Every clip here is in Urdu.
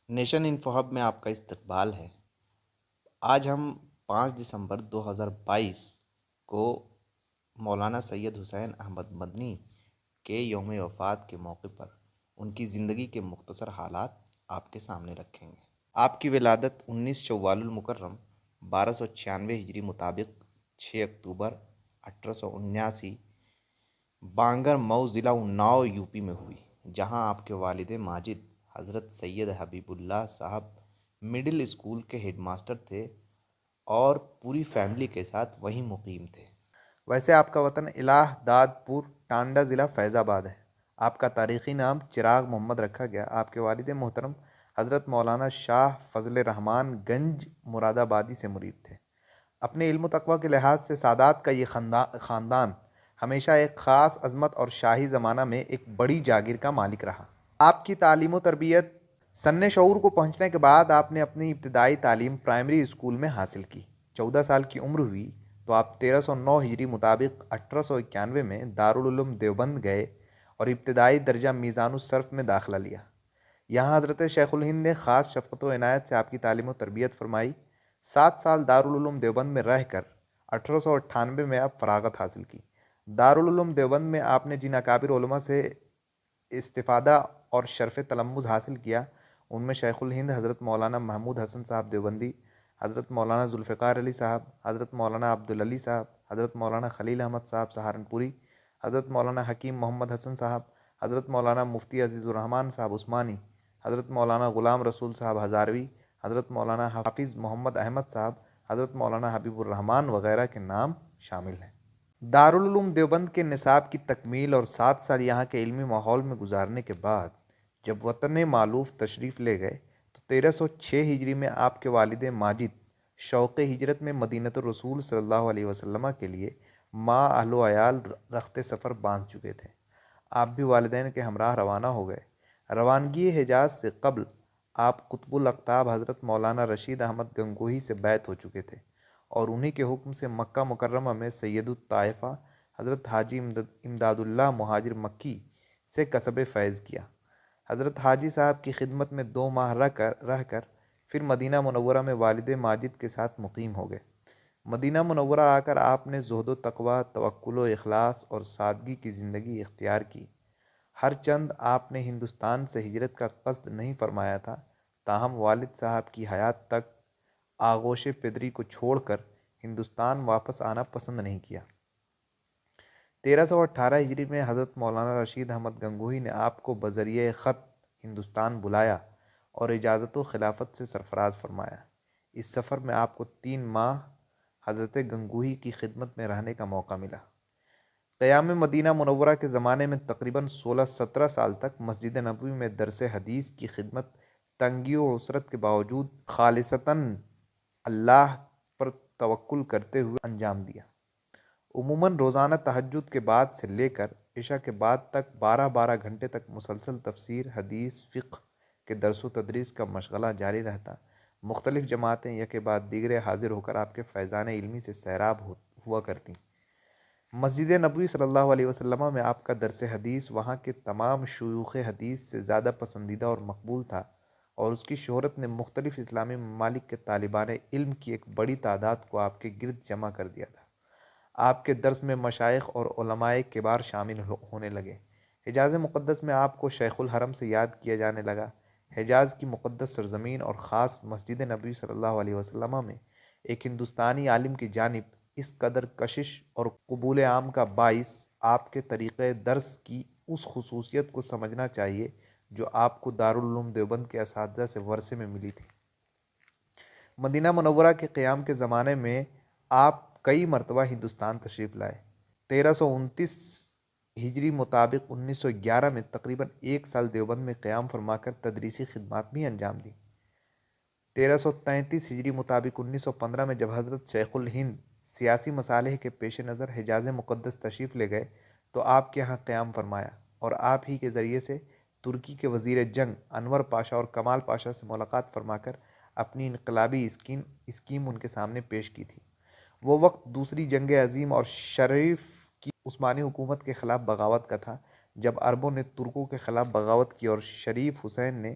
نیشن انفو ہب میں آپ کا استقبال ہے۔ آج ہم 5 دسمبر 2022 کو مولانا سید حسین احمد مدنی کے یوم وفات کے موقع پر ان کی زندگی کے مختصر حالات آپ کے سامنے رکھیں گے۔ آپ کی ولادت 19 شوال المکرم 1296 ہجری مطابق 6 اکتوبر 1879 بانگر مئو ضلع اناؤ یو پی میں ہوئی، جہاں آپ کے والد ماجد حضرت سید حبیب اللہ صاحب مڈل اسکول کے ہیڈ ماسٹر تھے اور پوری فیملی کے ساتھ وہیں مقیم تھے۔ ویسے آپ کا وطن الہ داد پور ٹانڈہ ضلع فیض آباد ہے۔ آپ کا تاریخی نام چراغ محمد رکھا گیا۔ آپ کے والد محترم حضرت مولانا شاہ فضل الرحمن گنج مراد آبادی سے مرید تھے۔ اپنے علم و تقوی کے لحاظ سے سادات کا یہ خاندان ہمیشہ ایک خاص عظمت اور شاہی زمانہ میں ایک بڑی جاگیر کا مالک رہا۔ آپ کی تعلیم و تربیت سن شعور کو پہنچنے کے بعد آپ نے اپنی ابتدائی تعلیم پرائمری اسکول میں حاصل کی۔ 14 سال کی عمر ہوئی تو آپ 1309 ہجری مطابق 1891 میں دارالعلوم دیوبند گئے اور ابتدائی درجہ میزان الصرف میں داخلہ لیا۔ یہاں حضرت شیخ الہند نے خاص شفقت و عنایت سے آپ کی تعلیم و تربیت فرمائی۔ 7 سال دارالعلوم دیوبند میں رہ کر 1898 میں آپ فراغت حاصل کی۔ دارالعلوم دیوبند میں آپ نے جن اکابر علماء سے استفادہ اور شرف تلمذ حاصل کیا، ان میں شیخ الہند حضرت مولانا محمود حسن صاحب دیوبندی، حضرت مولانا ذوالفقار علی صاحب، حضرت مولانا عبدالعلی صاحب، حضرت مولانا خلیل احمد صاحب سہارنپوری، حضرت مولانا حکیم محمد حسن صاحب، حضرت مولانا مفتی عزیز الرحمن صاحب عثمانی، حضرت مولانا غلام رسول صاحب ہزاروی، حضرت مولانا حافظ محمد احمد صاحب، حضرت مولانا حبیب الرحمن وغیرہ کے نام شامل ہیں۔ دارالعلوم دیوبند کے نصاب کی تکمیل اور 7 سال یہاں کے علمی ماحول میں گزارنے کے بعد جب وطن مالوف تشریف لے گئے تو 1306 ہجری میں آپ کے والد ماجد شوق ہجرت میں مدینۃ الرسول صلی اللہ علیہ وسلم کے لیے ماں اہل و عیال رخت سفر باندھ چکے تھے۔ آپ بھی والدین کے ہمراہ روانہ ہو گئے۔ روانگی حجاز سے قبل آپ قطب الاقطاب حضرت مولانا رشید احمد گنگوہی سے بیعت ہو چکے تھے اور انہی کے حکم سے مکہ مکرمہ میں سید الطائفہ حضرت حاجی امداد اللہ مہاجر مکی سے کسب فیض کیا۔ حضرت حاجی صاحب کی خدمت میں 2 ماہ رہ کر پھر مدینہ منورہ میں والد ماجد کے ساتھ مقیم ہو گئے۔ مدینہ منورہ آ کر آپ نے زہد و تقوی، توکل و اخلاص اور سادگی کی زندگی اختیار کی۔ ہر چند آپ نے ہندوستان سے ہجرت کا قصد نہیں فرمایا تھا، تاہم والد صاحب کی حیات تک آغوش پدری کو چھوڑ کر ہندوستان واپس آنا پسند نہیں کیا۔ 1318 ہجری میں حضرت مولانا رشید احمد گنگوہی نے آپ کو بذریعہ خط ہندوستان بلایا اور اجازت و خلافت سے سرفراز فرمایا۔ اس سفر میں آپ کو 3 ماہ حضرت گنگوہی کی خدمت میں رہنے کا موقع ملا۔ قیام مدینہ منورہ کے زمانے میں تقریباً 16-17 سال تک مسجد نبوی میں درس حدیث کی خدمت تنگی و عسرت کے باوجود خالصتاً اللہ پر توکل کرتے ہوئے انجام دیا۔ عموماً روزانہ تہجد کے بعد سے لے کر عشاء کے بعد تک 12 گھنٹے تک مسلسل تفسیر، حدیث، فقہ کے درس و تدریس کا مشغلہ جاری رہتا۔ مختلف جماعتیں یکے بعد دیگرے حاضر ہو کر آپ کے فیضان علمی سے سیراب ہوا کرتیں۔ مسجد نبوی صلی اللہ علیہ وسلم میں آپ کا درس حدیث وہاں کے تمام شیوخ حدیث سے زیادہ پسندیدہ اور مقبول تھا اور اس کی شہرت نے مختلف اسلامی ممالک کے طالبان علم کی ایک بڑی تعداد کو آپ کے گرد جمع کر دیا تھا۔ آپ کے درس میں مشائخ اور علماء کبار شامل ہونے لگے۔ حجاز مقدس میں آپ کو شیخ الحرم سے یاد کیا جانے لگا۔ حجاز کی مقدس سرزمین اور خاص مسجد نبوی صلی اللہ علیہ وسلم میں ایک ہندوستانی عالم کی جانب اس قدر کشش اور قبول عام کا باعث آپ کے طریقۂ درس کی اس خصوصیت کو سمجھنا چاہیے جو آپ کو دارالعلوم دیوبند کے اساتذہ سے ورثے میں ملی تھی۔ مدینہ منورہ کے قیام کے زمانے میں آپ کئی مرتبہ ہندوستان تشریف لائے۔ 1329 ہجری مطابق 1911 میں تقریباً 1 سال دیوبند میں قیام فرما کر تدریسی خدمات بھی انجام دیں۔ 1333 ہجری مطابق 1915 میں جب حضرت شیخ الہند سیاسی مصالح کے پیش نظر حجاز مقدس تشریف لے گئے تو آپ کے ہاں قیام فرمایا اور آپ ہی کے ذریعے سے ترکی کے وزیر جنگ انور پاشا اور کمال پاشا سے ملاقات فرما کر اپنی انقلابی اسکیم ان کے سامنے پیش کی تھی۔ وہ وقت دوسری جنگ عظیم اور شریف کی عثمانی حکومت کے خلاف بغاوت کا تھا، جب عربوں نے ترکوں کے خلاف بغاوت کی اور شریف حسین نے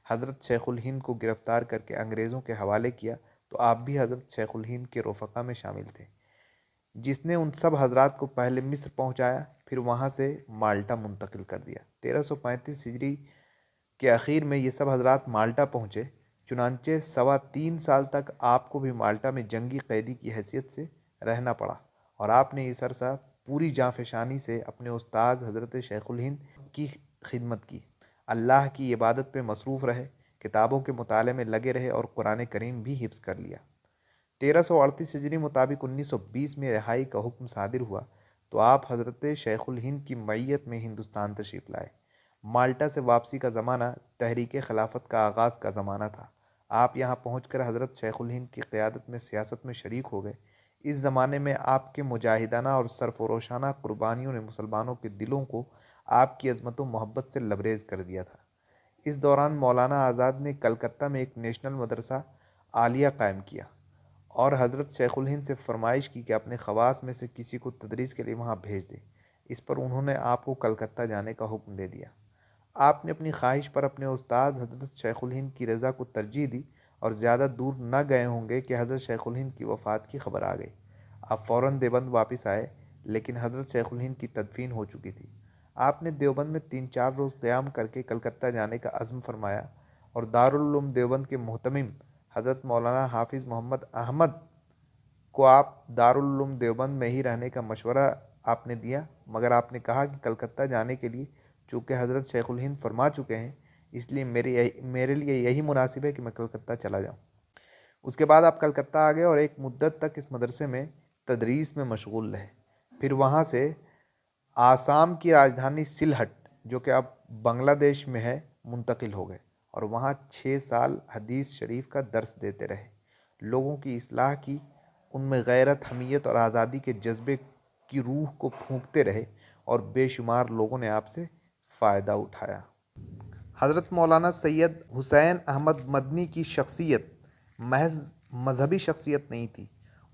حضرت شیخ الہند کو گرفتار کر کے انگریزوں کے حوالے کیا تو آپ بھی حضرت شیخ الہند کے رفقا میں شامل تھے، جس نے ان سب حضرات کو پہلے مصر پہنچایا، پھر وہاں سے مالٹا منتقل کر دیا۔ 1335 ہجری کے اخیر میں یہ سب حضرات مالٹا پہنچے، چنانچہ 3.25 سال تک آپ کو بھی مالٹا میں جنگی قیدی کی حیثیت سے رہنا پڑا، اور آپ نے اس عرصہ پوری جانفشانی سے اپنے استاذ حضرت شیخ الہند کی خدمت کی، اللہ کی عبادت پہ مصروف رہے، کتابوں کے مطالعے میں لگے رہے اور قرآن کریم بھی حفظ کر لیا۔ 1338 ہجری مطابق 1920 میں رہائی کا حکم صادر ہوا تو آپ حضرت شیخ الہند کی معیت میں ہندوستان تشریف لائے۔ مالٹا سے واپسی کا زمانہ تحریک خلافت کا آغاز کا زمانہ تھا۔ آپ یہاں پہنچ کر حضرت شیخ الہند کی قیادت میں سیاست میں شریک ہو گئے۔ اس زمانے میں آپ کے مجاہدانہ اور سرفروشانہ قربانیوں نے مسلمانوں کے دلوں کو آپ کی عظمت و محبت سے لبریز کر دیا تھا۔ اس دوران مولانا آزاد نے کلکتہ میں ایک نیشنل مدرسہ عالیہ قائم کیا اور حضرت شیخ الہند سے فرمائش کی کہ اپنے خواص میں سے کسی کو تدریس کے لیے وہاں بھیج دے۔ اس پر انہوں نے آپ کو کلکتہ جانے کا حکم دے دیا۔ آپ نے اپنی خواہش پر اپنے استاذ حضرت شیخ الہند کی رضا کو ترجیح دی اور زیادہ دور نہ گئے ہوں گے کہ حضرت شیخ الہند کی وفات کی خبر آ گئی۔ آپ فوراً دیوبند واپس آئے، لیکن حضرت شیخ الہند کی تدفین ہو چکی تھی۔ آپ نے دیوبند میں 3-4 روز قیام کر کے کلکتہ جانے کا عزم فرمایا اور دارالعلوم دیوبند کے محتمم حضرت مولانا حافظ محمد احمد کو آپ دارالعلوم دیوبند میں ہی رہنے کا مشورہ آپ نے دیا، مگر آپ نے کہا کہ کلکتہ جانے کے لیے چونکہ حضرت شیخ الہند فرما چکے ہیں، اس لیے میرے لیے یہی مناسب ہے کہ میں کلکتہ چلا جاؤں۔ اس کے بعد آپ کلکتہ آ گئے اور ایک مدت تک اس مدرسے میں تدریس میں مشغول رہے۔ پھر وہاں سے آسام کی راجدھانی سلہٹ، جو کہ اب بنگلہ دیش میں ہے، منتقل ہو گئے اور وہاں 6 سال حدیث شریف کا درس دیتے رہے، لوگوں کی اصلاح کی، ان میں غیرت، حمیت اور آزادی کے جذبے کی روح کو پھونکتے رہے اور بے شمار لوگوں نے آپ سے فائدہ اٹھایا۔ حضرت مولانا سید حسین احمد مدنی کی شخصیت محض مذہبی شخصیت نہیں تھی،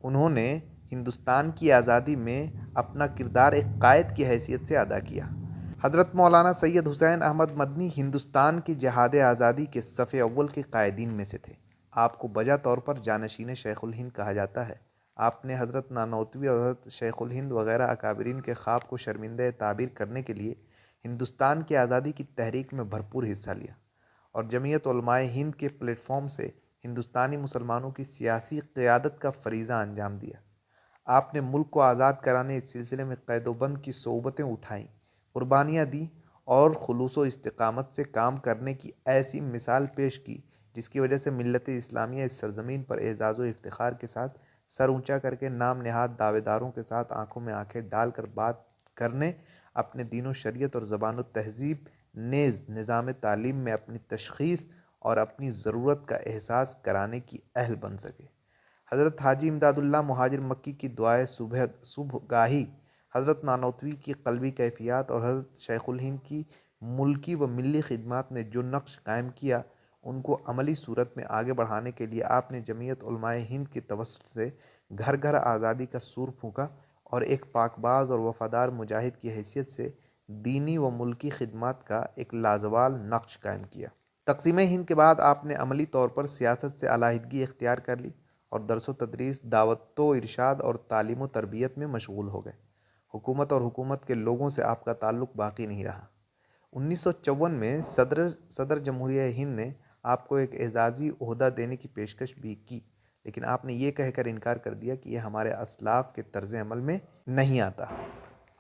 انہوں نے ہندوستان کی آزادی میں اپنا کردار ایک قائد کی حیثیت سے ادا کیا۔ حضرت مولانا سید حسین احمد مدنی ہندوستان کی جہاد آزادی کے صف اول کے قائدین میں سے تھے۔ آپ کو بجا طور پر جانشین شیخ الہند کہا جاتا ہے۔ آپ نے حضرت نانوتوی اور حضرت شیخ الہند وغیرہ اکابرین کے خواب کو شرمندہ تعبیر کرنے کے لیے ہندوستان کی آزادی کی تحریک میں بھرپور حصہ لیا اور جمعیت علماء ہند کے پلیٹ فارم سے ہندوستانی مسلمانوں کی سیاسی قیادت کا فریضہ انجام دیا۔ آپ نے ملک کو آزاد کرانے اس سلسلے میں قید و بند کی صعوبتیں اٹھائیں، قربانیاں دیں اور خلوص و استقامت سے کام کرنے کی ایسی مثال پیش کی جس کی وجہ سے ملت اسلامیہ اس سرزمین پر اعزاز و افتخار کے ساتھ سر اونچا کر کے نام نہاد دعوے داروں کے ساتھ آنکھوں میں آنکھیں ڈال کر بات کرنے، اپنے دین و شریعت اور زبان و تہذیب نیز نظام تعلیم میں اپنی تشخیص اور اپنی ضرورت کا احساس کرانے کی اہل بن سکے۔ حضرت حاجی امداد اللہ مہاجر مکی کی دعائے صبح گاہی، حضرت نانوتوی کی قلبی کیفیات اور حضرت شیخ الہند کی ملکی و ملی خدمات نے جو نقش قائم کیا، ان کو عملی صورت میں آگے بڑھانے کے لیے آپ نے جمعیت علماء ہند کے توسط سے گھر گھر آزادی کا سور پھونکا اور ایک پاک باز اور وفادار مجاہد کی حیثیت سے دینی و ملکی خدمات کا ایک لازوال نقش قائم کیا۔ تقسیم ہند کے بعد آپ نے عملی طور پر سیاست سے علیحدگی اختیار کر لی اور درس و تدریس، دعوت و ارشاد اور تعلیم و تربیت میں مشغول ہو گئے۔ حکومت اور حکومت کے لوگوں سے آپ کا تعلق باقی نہیں رہا۔ 1954 میں صدر جمہوریہ ہند نے آپ کو ایک اعزازی عہدہ دینے کی پیشکش بھی کی، لیکن آپ نے یہ کہہ کر انکار کر دیا کہ یہ ہمارے اسلاف کے طرز عمل میں نہیں آتا۔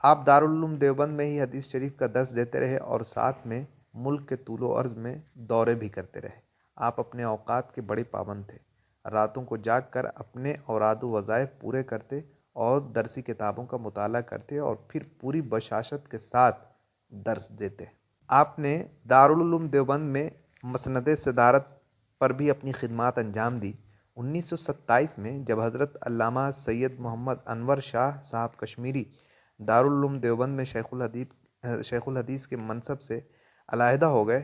آپ دارالعلوم دیوبند میں ہی حدیث شریف کا درس دیتے رہے اور ساتھ میں ملک کے طول و عرض میں دورے بھی کرتے رہے۔ آپ اپنے اوقات کے بڑے پابند تھے، راتوں کو جاگ کر اپنے اوراد و وظائف پورے کرتے اور درسی کتابوں کا مطالعہ کرتے اور پھر پوری بشاشت کے ساتھ درس دیتے۔ آپ نے دارالعلوم دیوبند میں مسند صدارت پر بھی اپنی خدمات انجام دی۔ 1927 میں جب حضرت علامہ سید محمد انور شاہ صاحب کشمیری دارالعلوم دیوبند میں شیخ الحدیث کے منصب سے علیحدہ ہو گئے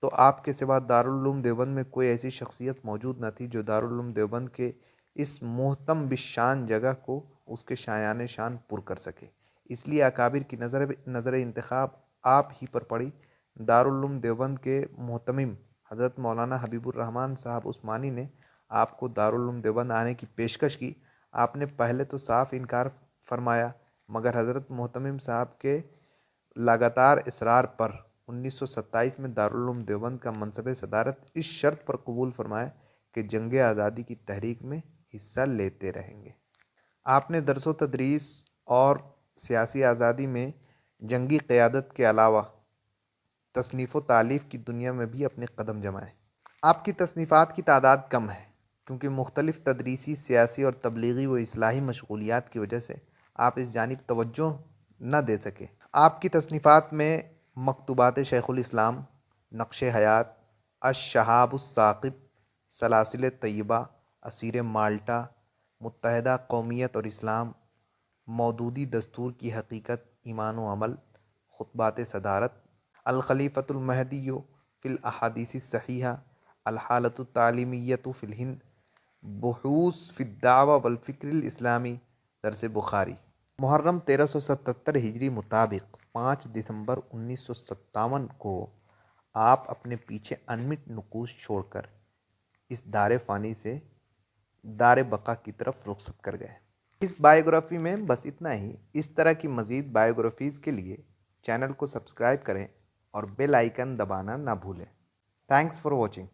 تو آپ کے سوا دارالعلوم دیوبند میں کوئی ایسی شخصیت موجود نہ تھی جو دارالعلوم دیوبند کے اس محتم بالشان جگہ کو اس کے شایان شان پر کر سکے۔ اس لیے اکابر کی نظر انتخاب آپ ہی پر پڑی۔ دارالعلوم دیوبند کے محتمم حضرت مولانا حبیب الرحمن صاحب عثمانی نے آپ کو دارالعلوم دیوبند آنے کی پیشکش کی۔ آپ نے پہلے تو صاف انکار فرمایا، مگر حضرت محتمم صاحب کے لگاتار اصرار پر 1927 میں دارالعلوم دیوبند کا منصب صدارت اس شرط پر قبول فرمایا کہ جنگ آزادی کی تحریک میں حصہ لیتے رہیں گے۔ آپ نے درس و تدریس اور سیاسی آزادی میں جنگی قیادت کے علاوہ تصنیف و تالیف کی دنیا میں بھی اپنے قدم جمائے۔ آپ کی تصنیفات کی تعداد کم ہے کیونکہ مختلف تدریسی، سیاسی اور تبلیغی و اصلاحی مشغولیات کی وجہ سے آپ اس جانب توجہ نہ دے سکے۔ آپ کی تصنیفات میں مکتوبات شیخ الاسلام، نقش حیات، الشہاب الثاقب، سلاسل طیبہ، اسیر مالٹا، متحدہ قومیت اور اسلام، مودودی دستور کی حقیقت، ایمان و عمل، خطبات صدارت، الخلیفۃ المہدی فی الاحادیث الصحیحہ، الحالۃ التعلیمیۃ فی الہند، بحوث فی الدعوہ والفکر الاسلامی، درس بخاری۔ محرم 1377 ہجری مطابق 5 دسمبر 1957 کو آپ اپنے پیچھے انمٹ نقوش چھوڑ کر اس دار فانی سے دار بقا کی طرف رخصت کر گئے۔ اس بائیوگرافی میں بس اتنا ہی۔ اس طرح کی مزید بائیوگرافیز کے لیے چینل کو سبسکرائب کریں اور بیل آئیکن دبانا نہ بھولیں۔ Thanks for watching.